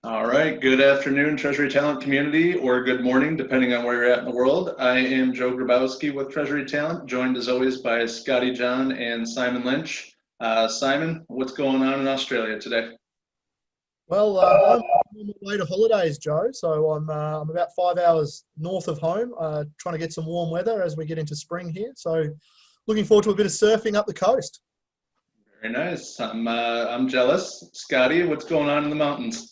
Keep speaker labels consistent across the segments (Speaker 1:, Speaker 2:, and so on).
Speaker 1: All right, good afternoon, Treasury Talent community, or good morning, depending on where you're at in the world. I am Joe Grabowski with Treasury Talent, joined as always by Scotty John and Simon Lynch. Simon, what's going on in Australia today?
Speaker 2: Well, I'm on my way to holidays, Joe. So I'm about 5 hours north of home, trying to get some warm weather as we get into spring here. So looking forward to a bit of surfing up the coast.
Speaker 1: Very nice. I'm jealous. Scotty, what's going on in the mountains?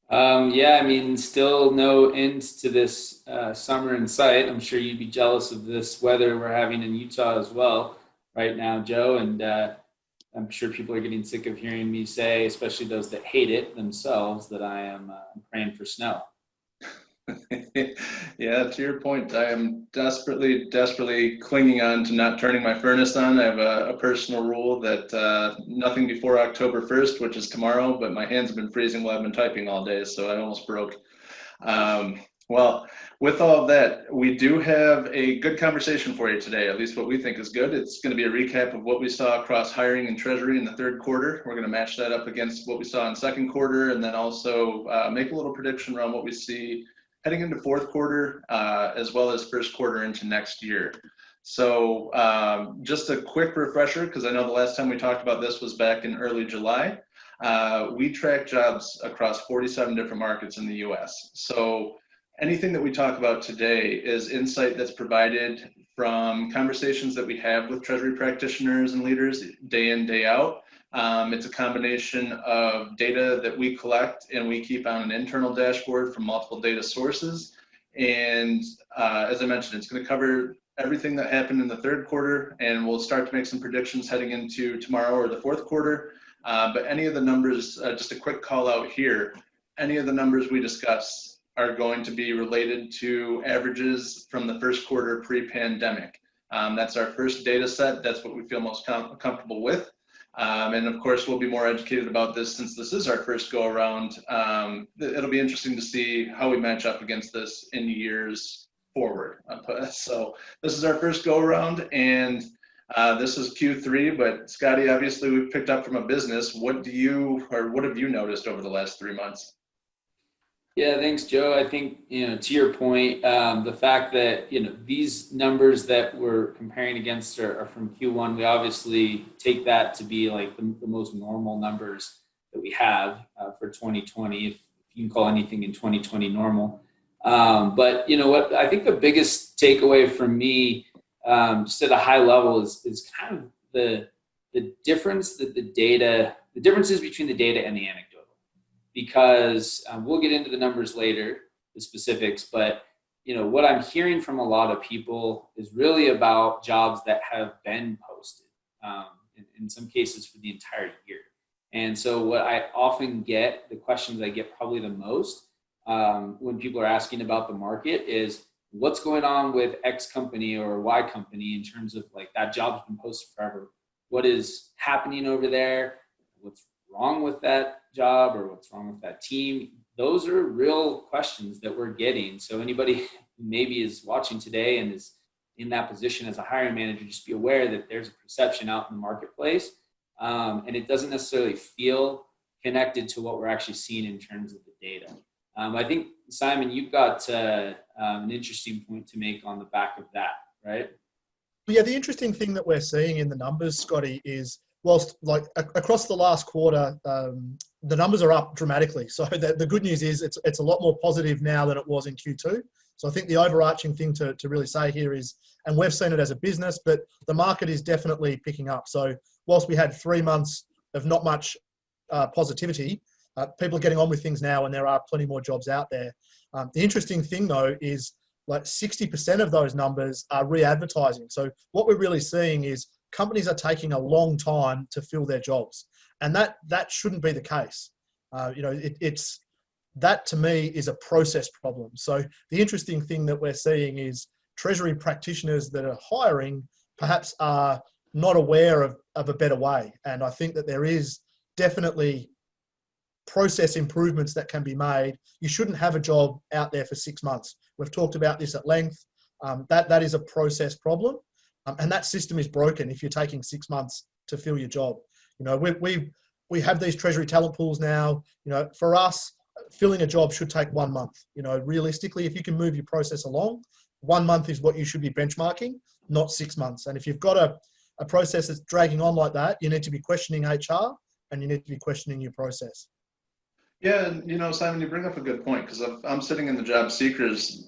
Speaker 3: Yeah, I mean, still no end to this summer in sight. I'm sure you'd be jealous of this weather we're having in Utah as well right now, Joe. And I'm sure people are getting sick of hearing me say, especially those that hate it themselves, that I am praying for snow.
Speaker 1: Yeah, to your point, I am desperately clinging on to not turning my furnace on. I have a personal rule that nothing before October 1st, which is tomorrow, but my hands have been freezing while I've been typing all day, so I almost broke. Well, with all of that, we do have a good conversation for you today, at least what we think is good. It's going to be a recap of what we saw across hiring and treasury in the third quarter. We're going to match that up against what we saw in second quarter, and then also make a little prediction around what we see heading into fourth quarter, as well as first quarter into next year. So just a quick refresher, because I know the last time we talked about this was back in early July. We track jobs across 47 different markets in the US. So anything that we talk about today is insight that's provided from conversations that we have with Treasury practitioners and leaders day in, day out. It's a combination of data that we collect and we keep on an internal dashboard from multiple data sources. And as I mentioned, it's going to cover everything that happened in the third quarter, and we'll start to make some predictions heading into tomorrow or the fourth quarter. But any of the numbers, just a quick call out here, any of the numbers we discuss are going to be related to averages from the first quarter pre-pandemic. That's our first data set. That's what we feel most comfortable with. And of course, we'll be more educated about this since this is our first go around. It'll be interesting to see how we match up against this in years forward. So this is our first go around, and this is Q3, but Scotty, obviously we've picked up from a business. What have you noticed over the last 3 months?
Speaker 3: Yeah, thanks, Joe. I think, to your point, the fact that, these numbers that we're comparing against are from Q1, we obviously take that to be like the most normal numbers that we have for 2020, if you can call anything in 2020 normal. But what I think the biggest takeaway from me, just at a high level, is kind of the differences between the data and the anecdote. Because we'll get into the numbers later, the specifics, but what I'm hearing from a lot of people is really about jobs that have been posted, in some cases for the entire year. And so what I often get, the questions I get probably the most when people are asking about the market is, what's going on with X company or Y company in terms of like that job's been posted forever? What is happening over there? What's wrong with that job, or what's wrong with that team? Those are real questions that we're getting. So anybody who maybe is watching today and is in that position as a hiring manager, just be aware that there's a perception out in the marketplace, and it doesn't necessarily feel connected to what we're actually seeing in terms of the data. I think, Simon, you've got an interesting point to make on the back of that, right?
Speaker 2: Yeah, the interesting thing that we're seeing in the numbers, Scotty, is whilst like across the last quarter, the numbers are up dramatically. So the good news is it's a lot more positive now than it was in Q2. So I think the overarching thing to really say here is, and we've seen it as a business, but the market is definitely picking up. So whilst we had 3 months of not much positivity, people are getting on with things now, and there are plenty more jobs out there. The interesting thing though is like 60% of those numbers are re-advertising. So what we're really seeing is companies are taking a long time to fill their jobs, and that shouldn't be the case. It's that to me is a process problem. So the interesting thing that we're seeing is Treasury practitioners that are hiring perhaps are not aware of a better way, and I think that there is definitely process improvements that can be made. You shouldn't have a job out there for 6 months. We've talked about this at length. That is a process problem. And that system is broken if you're taking 6 months to fill your job. We have these Treasury talent pools now. For us, filling a job should take 1 month. You know, realistically, if you can move your process along, 1 month is what you should be benchmarking, not 6 months. And if you've got a process that's dragging on like that, you need to be questioning HR and you need to be questioning your process.
Speaker 1: Yeah, and Simon, you bring up a good point, because I'm sitting in the job seekers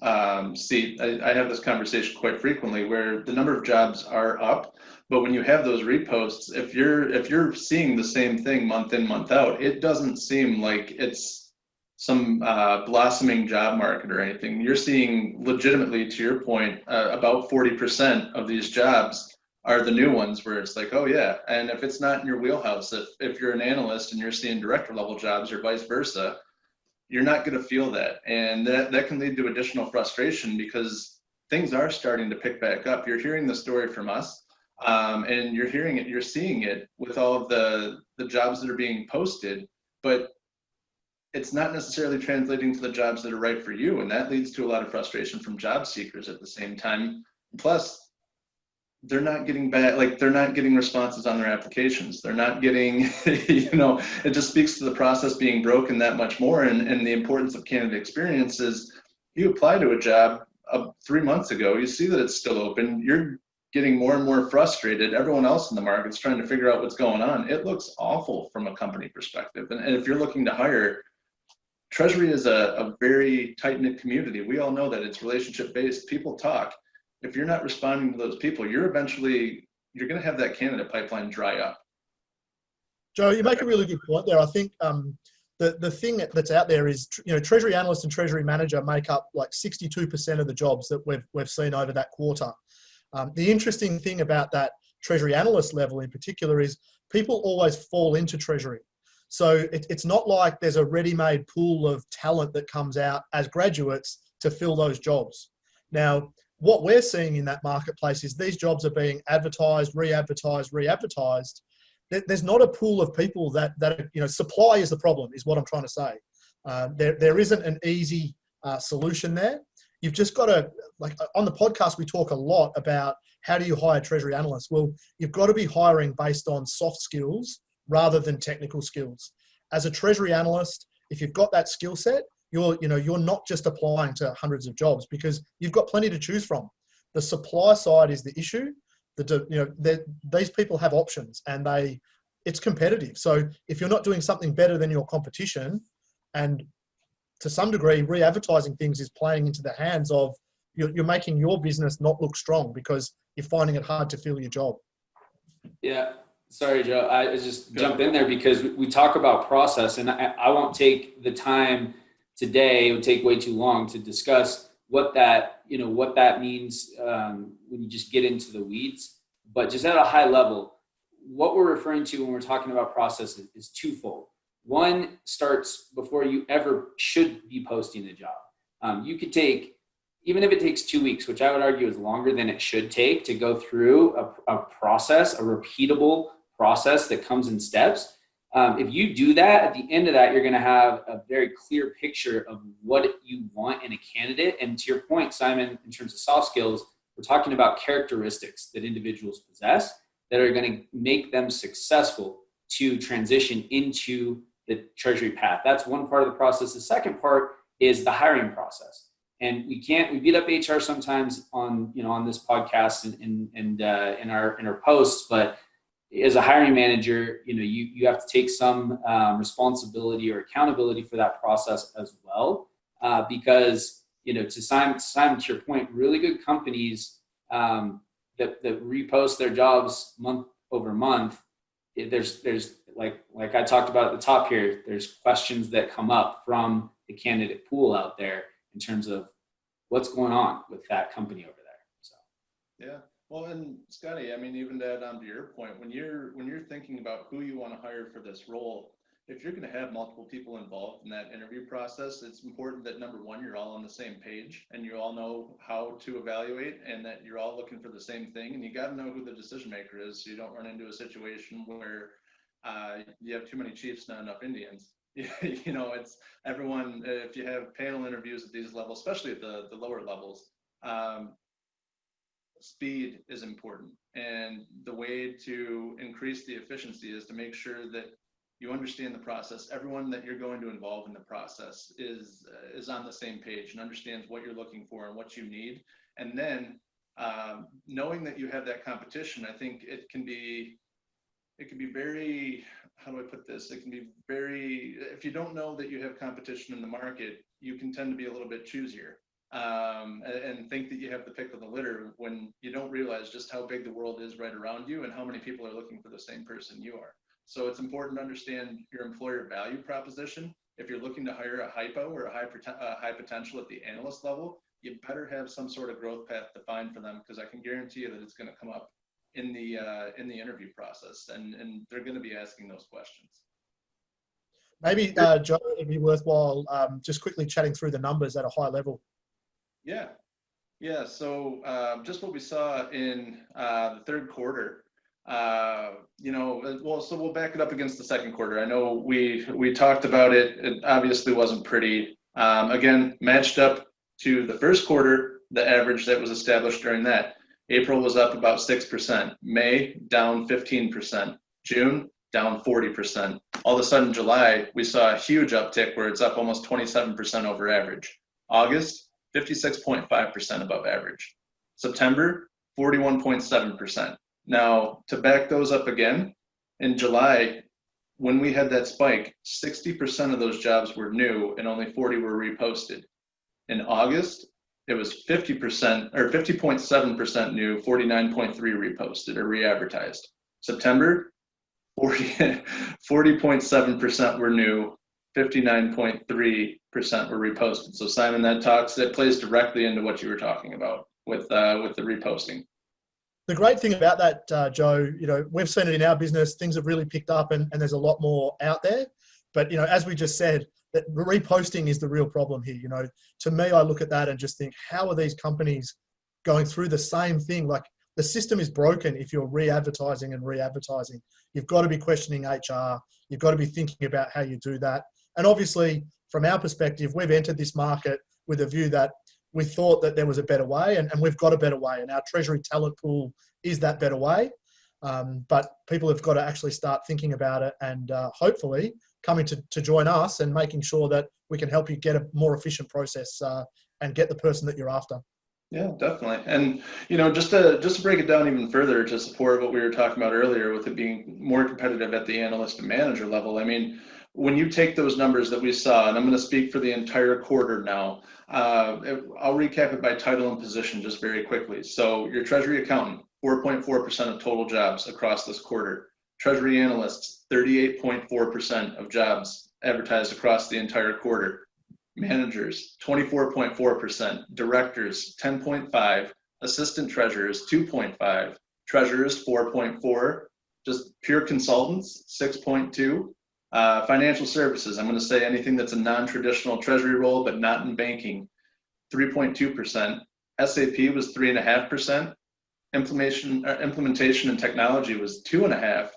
Speaker 1: seat. I have this conversation quite frequently where the number of jobs are up, but when you have those reposts, if you're seeing the same thing month in, month out, it doesn't seem like it's some blossoming job market or anything. You're seeing legitimately, to your point, about 40% of these jobs are the new ones where it's like, oh yeah. And if it's not in your wheelhouse, if you're an analyst and you're seeing director level jobs or vice versa, you're not going to feel that. And that can lead to additional frustration, because things are starting to pick back up. You're hearing the story from us, and you're seeing it with all of the jobs that are being posted, but it's not necessarily translating to the jobs that are right for you. And that leads to a lot of frustration from job seekers at the same time. Plus, they're not getting they're not getting responses on their applications. They're not getting, it just speaks to the process being broken that much more. And the importance of candidate experience is, you apply to a job 3 months ago, you see that it's still open, you're getting more and more frustrated. Everyone else in the market's trying to figure out what's going on. It looks awful from a company perspective. And if you're looking to hire, Treasury is a very tight-knit community. We all know that it's relationship-based. People talk. If you're not responding to those people, you're going to have that candidate pipeline dry up.
Speaker 2: Joe, you make a really good point there. I think the thing that's out there is, Treasury Analyst and Treasury Manager make up like 62% of the jobs that we've seen over that quarter. The interesting thing about that Treasury Analyst level in particular is people always fall into Treasury. So it's not like there's a ready-made pool of talent that comes out as graduates to fill those jobs. Now, what we're seeing in that marketplace is these jobs are being advertised, re-advertised, re-advertised. There's not a pool of people that supply is the problem, is what I'm trying to say. There isn't an easy solution there. You've just got to, like on the podcast, we talk a lot about how do you hire Treasury analysts? Well, you've got to be hiring based on soft skills rather than technical skills. As a Treasury analyst, if you've got that skill set, you're not just applying to hundreds of jobs, because you've got plenty to choose from. The supply side is the issue. These people have options, and it's competitive. So if you're not doing something better than your competition, and to some degree, re-advertising things is playing into the hands of, you're making your business not look strong because you're finding it hard to fill your job.
Speaker 3: Yeah. Sorry, Joe. I just jump in there because we talk about process, and I won't take the time today. It would take way too long to discuss what that means when you just get into the weeds. But just at a high level, what we're referring to when we're talking about process is twofold. One starts before you ever should be posting a job. You could take, even if it takes 2 weeks, which I would argue is longer than it should take to go through a process, a repeatable process that comes in steps. If you do that, at the end of that, you're going to have a very clear picture of what you want in a candidate. And to your point, Simon, in terms of soft skills, we're talking about characteristics that individuals possess that are going to make them successful to transition into the Treasury path. That's one part of the process. The second part is the hiring process. And we beat up HR sometimes on this podcast and in our posts, but as a hiring manager, you have to take some responsibility or accountability for that process as well, because to Simon, to your point, really good companies that repost their jobs month over month. There's like I talked about at the top here. There's questions that come up from the candidate pool out there in terms of what's going on with that company over there. So
Speaker 1: yeah. Well, and Scotty, I mean, even to add on to your point, when you're thinking about who you want to hire for this role, if you're going to have multiple people involved in that interview process, it's important that, number one, you're all on the same page and you all know how to evaluate, and that you're all looking for the same thing. And you got to know who the decision maker is, so you don't run into a situation where you have too many chiefs, not enough Indians. It's everyone. If you have panel interviews at these levels, especially at the lower levels, speed is important, and the way to increase the efficiency is to make sure that you understand the process. Everyone that you're going to involve in the process is on the same page and understands what you're looking for and what you need. And then knowing that you have that competition, I think it can be very, how do I put this? It can be very, if you don't know that you have competition in the market, you can tend to be a little bit choosier and think that you have the pick of the litter when you don't realize just how big the world is right around you and how many people are looking for the same person you are. So it's important to understand your employer value proposition. If you're looking to hire a hypo or a high potential at the analyst level, you better have some sort of growth path defined for them, because I can guarantee you that it's going to come up in the interview process, and they're going to be asking those questions.
Speaker 2: Maybe, Joe, it'd be worthwhile just quickly chatting through the numbers at a high level.
Speaker 1: Yeah. So just what we saw in the third quarter, so we'll back it up against the second quarter. I know we talked about it. It obviously wasn't pretty. Again, matched up to the first quarter, the average that was established during that. April was up about 6%. May, down 15%. June, down 40%. All of a sudden, July, we saw a huge uptick where it's up almost 27% over average. August, 56.5% above average. September, 41.7%. Now, to back those up again, in July, when we had that spike, 60% of those jobs were new and only 40 were reposted. In August, it was 50% or 50.7% new, 49.3 reposted or re-advertised. September, 40.7% were new, 59.3% were reposted. So Simon, that plays directly into what you were talking about with the reposting.
Speaker 2: The great thing about that, Joe, we've seen it in our business. Things have really picked up, and there's a lot more out there. But as we just said, that reposting is the real problem here. To me, I look at that and just think, how are these companies going through the same thing? Like, the system is broken if you're re-advertising and re-advertising. You've got to be questioning HR. You've got to be thinking about how you do that. And obviously, from our perspective, we've entered this market with a view that we thought that there was a better way, and we've got a better way. And our Treasury Talent pool is that better way. But people have got to actually start thinking about it, and hopefully coming to join us and making sure that we can help you get a more efficient process and get the person that you're after.
Speaker 1: Yeah, definitely. And, just to break it down even further to support what we were talking about earlier with it being more competitive at the analyst and manager level, I mean, when you take those numbers that we saw, and I'm going to speak for the entire quarter now, I'll recap it by title and position just very quickly. So your Treasury accountant, 4.4% of total jobs across this quarter. Treasury analysts, 38.4% of jobs advertised across the entire quarter. Managers, 24.4%. Directors, 10.5%. Assistant treasurers, 2.5%. Treasurers, 4.4%. Just pure consultants, 6.2%. Financial services, I'm going to say anything that's a non-traditional treasury role but not in banking, 3.2%. SAP was 3.5%. Implementation and technology was 2.5%.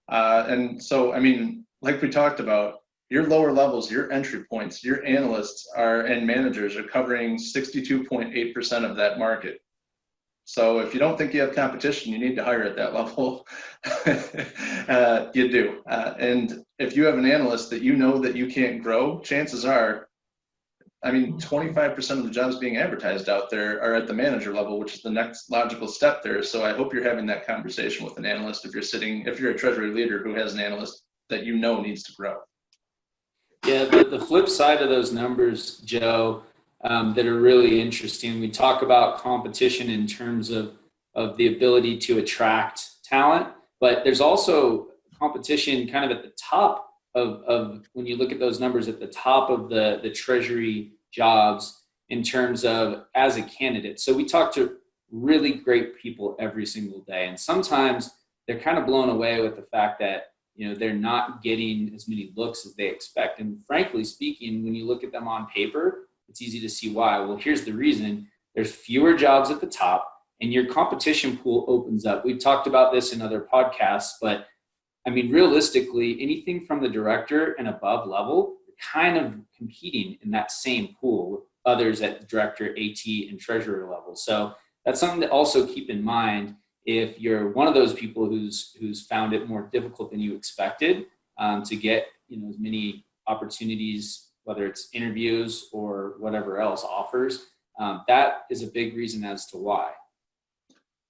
Speaker 1: And so, I mean, like we talked about, your lower levels, your entry points, your analysts and managers are covering 62.8% of that market. So if you don't think you have competition, you need to hire at that level. You do. And if you have an analyst that you know that you can't grow, chances are, 25% of the jobs being advertised out there are at the manager level, which is the next logical step there. So I hope you're having that conversation with an analyst if you're a treasury leader who has an analyst that needs to grow.
Speaker 3: Yeah, the flip side of those numbers, Joe, that are really interesting. We talk about competition in terms of the ability to attract talent, but there's also competition kind of at the top of when you look at those numbers at the top of the treasury jobs in terms of as a candidate. So we talk to really great people every single day, and sometimes they're kind of blown away with the fact that they're not getting as many looks as they expect. And frankly speaking, when you look at them on paper, it's easy to see why. Well, here's the reason. There's fewer jobs at the top and your competition pool opens up. We've talked about this in other podcasts, but realistically, anything from the director and above level, kind of competing in that same pool with others at the director, AT, and treasurer level. So that's something to also keep in mind if you're one of those people who's found it more difficult than you expected. to get, as many opportunities, whether it's interviews or whatever else offers. That is a big reason as to why.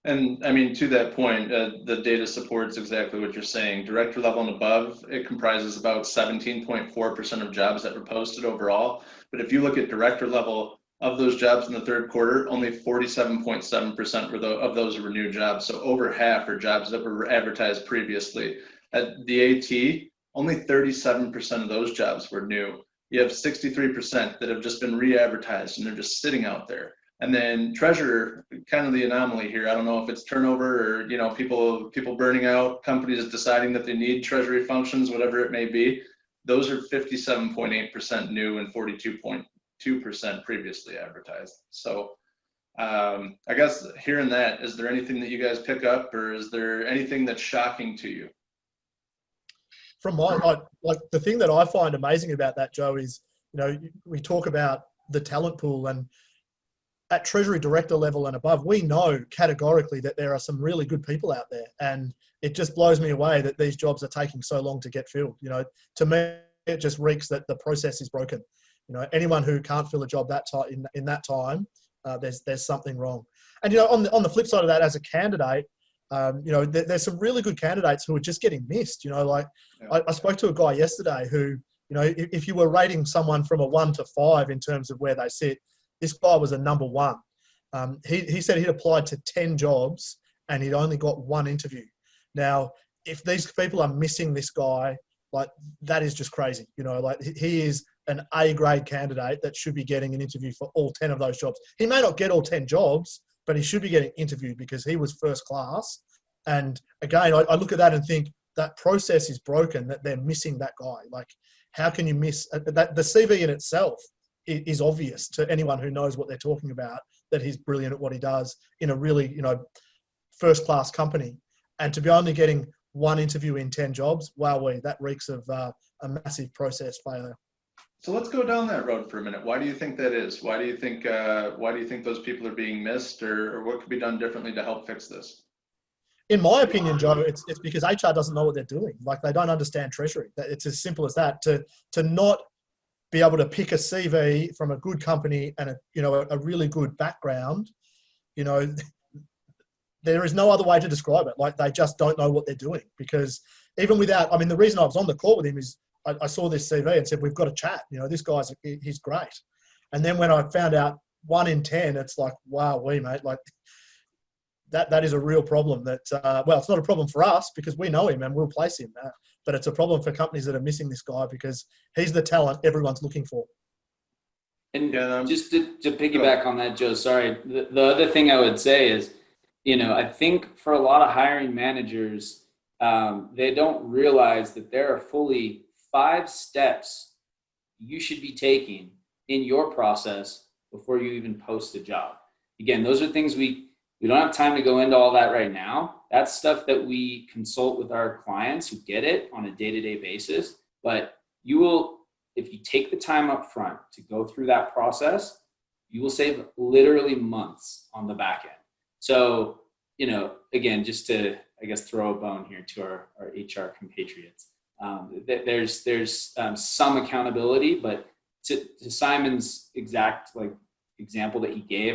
Speaker 1: And I mean, to that point, the data supports exactly what you're saying. Director level and above, it comprises about 17.4% of jobs that were posted overall. But if you look at director level, of those jobs in the third quarter, only 47.7% of those were new jobs. So over half are jobs that were advertised previously. At the AT, only 37% of those jobs were new. You have 63% that have just been re-advertised and they're just sitting out there. And then treasurer, kind of the anomaly here. I don't know if it's turnover or people burning out, companies deciding that they need treasury functions, whatever it may be. Those are 57.8% new and 42.2% previously advertised. So I guess hearing that, is there anything that you guys pick up, or is there anything that's shocking to you?
Speaker 2: From like the thing that I find amazing about that, Joe, is we talk about the talent pool, and at Treasury Director level and above, we know categorically that there are some really good people out there, and it just blows me away that these jobs are taking so long to get filled. To me, it just reeks that the process is broken. Anyone who can't fill a job that time in that time, there's something wrong. And on the flip side of that, as a candidate, there's some really good candidates who are just getting missed. I spoke to a guy yesterday who, if you were rating someone from a 1 to 5 in terms of where they sit, this guy was a number 1. He said he'd applied to 10 jobs and he'd only got 1 interview. Now, if these people are missing this guy, like, that is just crazy. He is an A-grade candidate that should be getting an interview for all 10 of those jobs. He may not get all 10 jobs, but he should be getting interviewed because he was first class. And again, I look at that and think that process is broken, that they're missing that guy. Like, how can you miss that? The CV in itself is obvious to anyone who knows what they're talking about, that he's brilliant at what he does in a really, first class company. And to be only getting 1 interview in 10 jobs, wowee, that reeks of a massive process failure.
Speaker 1: So let's go down that road for a minute. Why do you think that is? Why do you think those people are being missed, or what could be done differently to help fix this?
Speaker 2: In my opinion, Joe, it's because HR doesn't know what they're doing. Like, they don't understand Treasury. It's as simple as that. To not be able to pick a CV from a good company and a really good background, there is no other way to describe it. Like, they just don't know what they're doing, because even without, the reason I was on the call with him is I saw this CV and said, we've got to chat. This guy's, he's great. And then when I found out 1 in 10, it's like, wow, mate, like that is a real problem that, it's not a problem for us because we know him and we'll place him. But it's a problem for companies that are missing this guy because he's the talent everyone's looking for.
Speaker 3: And just to piggyback on that, Joe, sorry. The other thing I would say is, I think for a lot of hiring managers, they don't realize that there are fully 5 steps you should be taking in your process before you even post a job. Again, those are things we don't have time to go into all that right now. That's stuff that we consult with our clients who get it on a day-to-day basis. But you will, if you take the time up front to go through that process, you will save literally months on the back end. So, again, just to, I guess, throw a bone here to our HR compatriots. There's some accountability, but to Simon's exact example that he gave,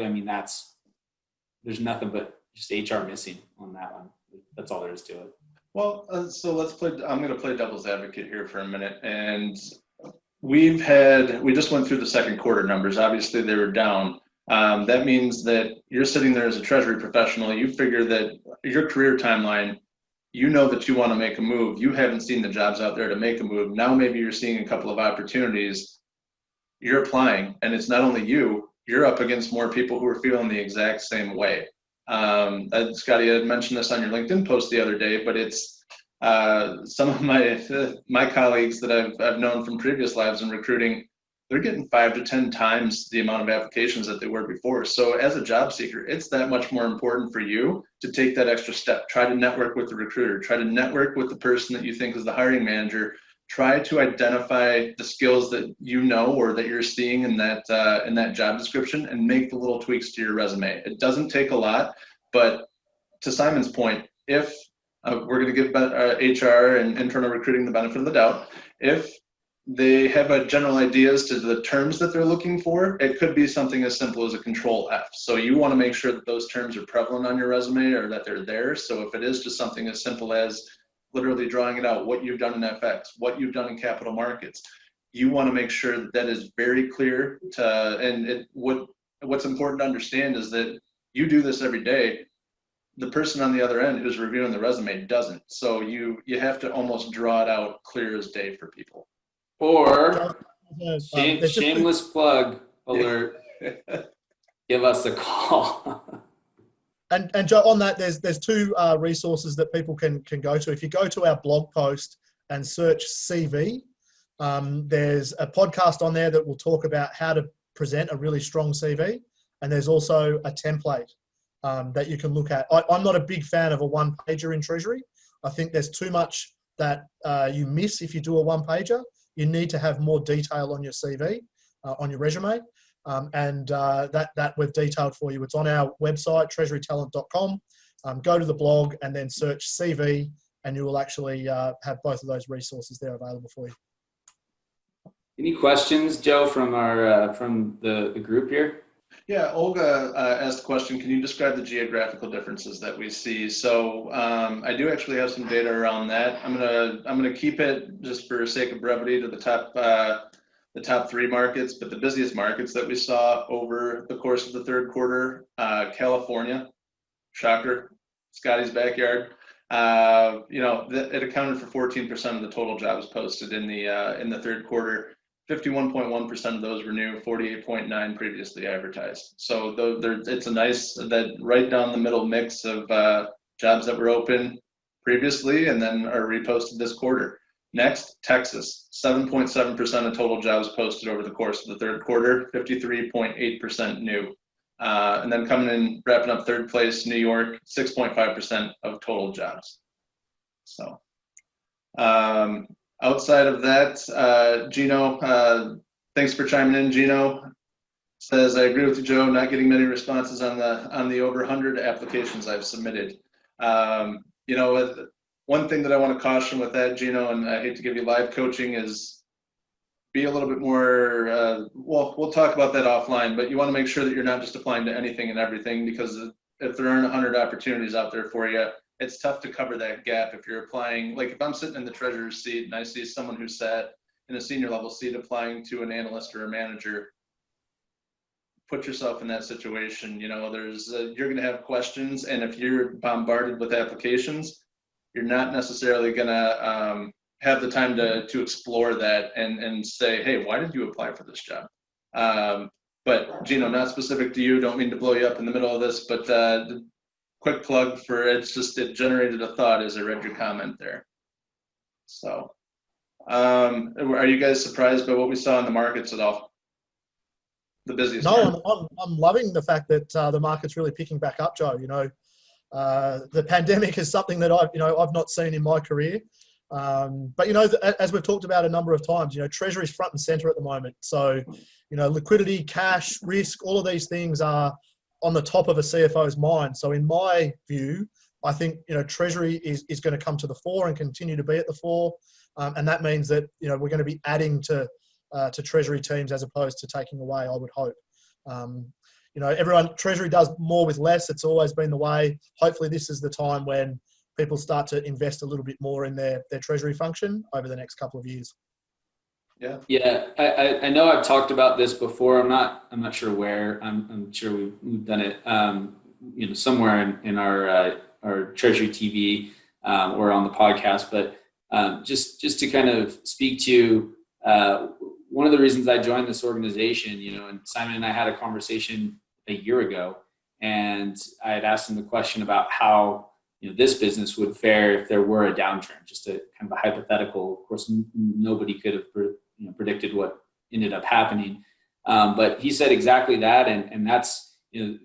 Speaker 3: there's nothing but just HR missing on that one. That's all there is to it.
Speaker 1: Well, so I'm going to play devil's advocate here for a minute. And we just went through the second quarter numbers. Obviously they were down. That means that you're sitting there as a treasury professional. You figure that your career timeline, that you want to make a move. You haven't seen the jobs out there to make a move. Now maybe you're seeing a couple of opportunities. You're applying, and it's not only you're up against more people who are feeling the exact same way. Scotty had mentioned this on your LinkedIn post the other day, but it's some of my colleagues that I've known from previous lives in recruiting. They're getting 5 to 10 times the amount of applications that they were before. So as a job seeker, it's that much more important for you to take that extra step. Try to network with the recruiter. Try to network with the person that you think is the hiring manager. Try to identify the skills that or that you're seeing in that job description, and make the little tweaks to your resume. It doesn't take a lot, but to Simon's point, if we're going to give HR and internal recruiting the benefit of the doubt. If they have a general idea as to the terms that they're looking for, it could be something as simple as a control F. So you want to make sure that those terms are prevalent on your resume or that they're there. So if it is just something as simple as literally drawing it out, what you've done in FX, what you've done in capital markets, you want to make sure that that is very clear to, and what's important to understand is that you do this every day. The person on the other end who's reviewing the resume doesn't. So you have to almost draw it out clear as day for people.
Speaker 3: Or shameless plug alert, give us a call.
Speaker 2: And Joe, on that, there's two resources that people can go to. If you go to our blog post and search CV, there's a podcast on there that will talk about how to present a really strong CV. And there's also a template that you can look at. I'm not a big fan of a one-pager in Treasury. I think there's too much that you miss if you do a one-pager. You need to have more detail on your CV, on your resume. And that we've detailed for you. It's on our website, treasurytalent.com. Go to the blog and then search CV, and you will actually have both of those resources there available for you.
Speaker 3: Any questions, Joe, from our from the group here?
Speaker 1: Yeah, Olga asked a question. Can you describe the geographical differences that we see? So I do actually have some data around that. I'm gonna keep it just for sake of brevity to the top three markets, but the busiest markets that we saw over the course of the third quarter, California, shocker, Scotty's backyard. It accounted for 14% of the total jobs posted in the third quarter. 51.1% of those were new, 48.9 previously advertised. So it's a nice, that right down the middle mix of jobs that were open previously and then are reposted this quarter. Next, Texas, 7.7% of total jobs posted over the course of the third quarter, 53.8% new. And then coming in, wrapping up third place, New York, 6.5% of total jobs. So outside of that, Gino, thanks for chiming in. Gino says, I agree with you, Joe, not getting many responses on the over 100 applications I've submitted. One thing that I want to caution with that, Gino, and I hate to give you live coaching, is be a little bit more, we'll talk about that offline, but you want to make sure that you're not just applying to anything and everything, because if there aren't 100 opportunities out there for you, it's tough to cover that gap if you're applying. Like if I'm sitting in the treasurer's seat and I see someone who sat in a senior level seat applying to an analyst or a manager, put yourself in that situation. You're going to have questions, and if you're bombarded with applications, you're not necessarily going to have the time to explore that and say, hey, why did you apply for this job? But Gino, not specific to you, don't mean to blow you up in the middle of this, but quick plug for it generated a thought as I read your comment there. So are you guys surprised by what we saw in the markets at all? The busiest?
Speaker 2: No, I'm loving the fact that the market's really picking back up, Joe. The pandemic is something that I've not seen in my career. But as we've talked about a number of times, Treasury's front and center at the moment. So, liquidity, cash, risk, all of these things are on the top of a CFO's mind. So in my view, I think, Treasury is going to come to the fore and continue to be at the fore. And that means that, we're going to be adding to Treasury teams as opposed to taking away, I would hope. Treasury does more with less. It's always been the way. Hopefully this is the time when people start to invest a little bit more in their Treasury function over the next couple of years.
Speaker 3: Yeah. I know I've talked about this before. I'm not sure where. I'm sure we've done it. Somewhere in our Treasury TV or on the podcast. But just to kind of speak to one of the reasons I joined this organization, and Simon and I had a conversation a year ago, and I had asked him the question about how this business would fare if there were a downturn. Just a kind of a hypothetical. Of course, nobody could have predicted what ended up happening. But he said exactly that. And that's, the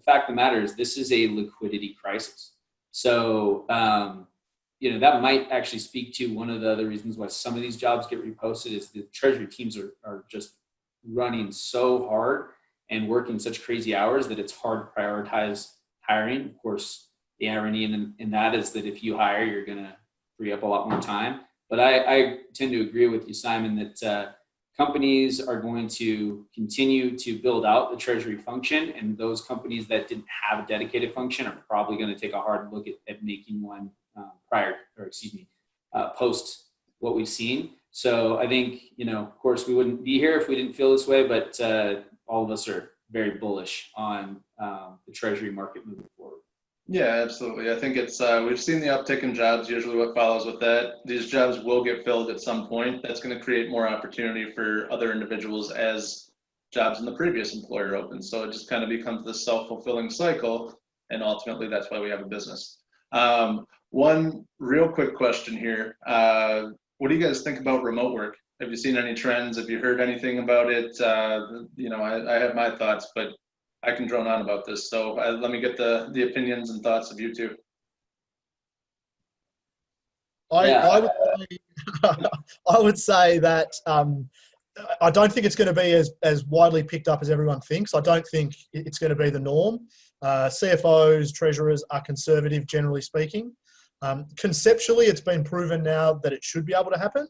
Speaker 3: fact of the matter is this is a liquidity crisis. So, that might actually speak to one of the other reasons why some of these jobs get reposted is the Treasury teams are just running so hard and working such crazy hours that it's hard to prioritize hiring. Of course, the irony in that is that if you hire, you're going to free up a lot more time. But I tend to agree with you, Simon, that companies are going to continue to build out the treasury function, and those companies that didn't have a dedicated function are probably going to take a hard look at making one post what we've seen. So I think, of course, we wouldn't be here if we didn't feel this way, but all of us are very bullish on the treasury market moving forward.
Speaker 1: Yeah, absolutely. I think it's we've seen the uptick in jobs. Usually what follows with that, these jobs will get filled at some point. That's going to create more opportunity for other individuals as jobs in the previous employer open. So it just kind of becomes this self-fulfilling cycle, and ultimately that's why we have a business. One real quick question here. What do you guys think about remote work? Have you seen any trends? Have you heard anything about it? I have my thoughts, but I can drone on about this. So let me get the opinions and thoughts of you two.
Speaker 2: I would say that I don't think it's going to be as widely picked up as everyone thinks. I don't think it's going to be the norm. CFOs, treasurers are conservative, generally speaking. Conceptually, it's been proven now that it should be able to happen.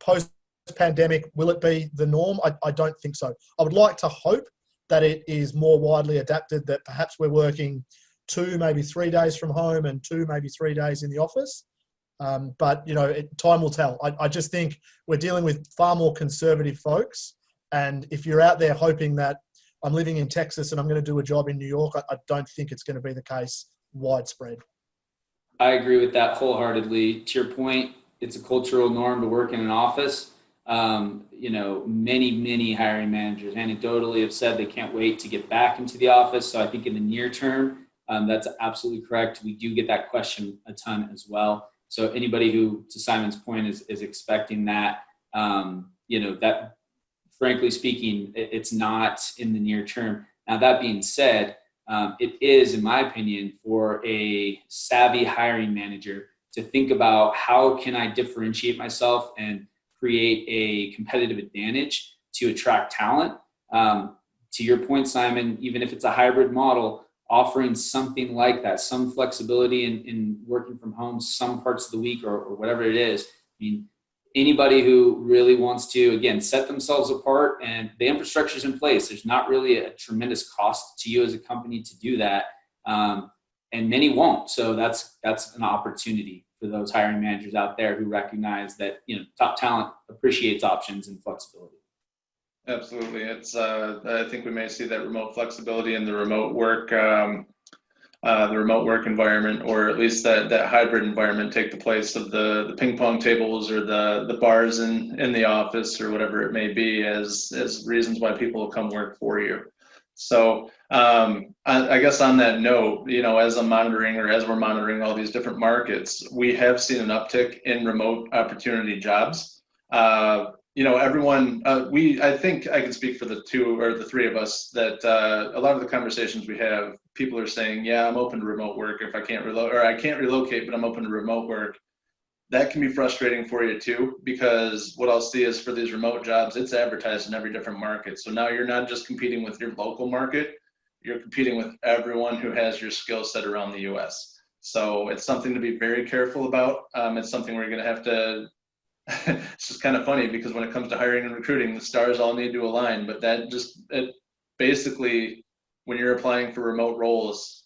Speaker 2: Post-pandemic, will it be the norm? I don't think so. I would like to hope that it is more widely adapted, that perhaps we're working 2, maybe 3 days from home and 2, maybe 3 days in the office. But, time will tell. I just think we're dealing with far more conservative folks. And if you're out there hoping that I'm living in Texas and I'm going to do a job in New York, I don't think it's going to be the case widespread. I
Speaker 3: agree with that wholeheartedly. To your point, it's a cultural norm to work in an office. Many hiring managers anecdotally have said they can't wait to get back into the office. So I think in the near term, that's absolutely correct. We do get that question a ton as well. So anybody who, to Simon's point, is expecting that, that frankly speaking, it's not in the near term. Now, that being said, it is, in my opinion, for a savvy hiring manager to think about how can I differentiate myself and create a competitive advantage to attract talent. To your point, Simon, even if it's a hybrid model, offering something like that, some flexibility in working from home some parts of the week or whatever it is. I mean, anybody who really wants to, again, set themselves apart and the infrastructure's in place, there's not really a tremendous cost to you as a company to do that. And many won't. So that's an opportunity for those hiring managers out there who recognize that, top talent appreciates options and flexibility.
Speaker 1: Absolutely. It's I think we may see that remote flexibility in the remote work environment, or at least that hybrid environment, take the place of the ping pong tables or the bars in the office or whatever it may be as reasons why people will come work for you. So I guess on that note, as we're monitoring all these different markets, we have seen an uptick in remote opportunity jobs. Everyone, I think I can speak for the 2 or the 3 of us that a lot of the conversations we have, people are saying, yeah, I'm open to remote work if I can't relocate, or I can't relocate, but I'm open to remote work. That can be frustrating for you too, because what I'll see is for these remote jobs, it's advertised in every different market. So now you're not just competing with your local market, you're competing with everyone who has your skill set around the US. So it's something to be very careful about. It's something we're going to have to, it's just kind of funny because when it comes to hiring and recruiting, the stars all need to align, but it basically, when you're applying for remote roles,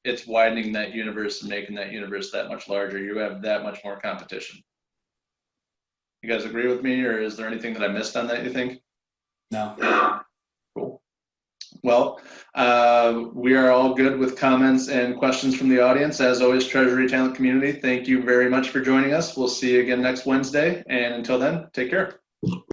Speaker 1: it's widening that universe and making that universe that much larger. You have that much more competition. You guys agree with me, or is there anything that I missed on that, you think?
Speaker 3: No.
Speaker 1: Cool. Well, we are all good with comments and questions from the audience. As always, Treasury Talent community, thank you very much for joining us. We'll see you again next Wednesday. And until then, take care.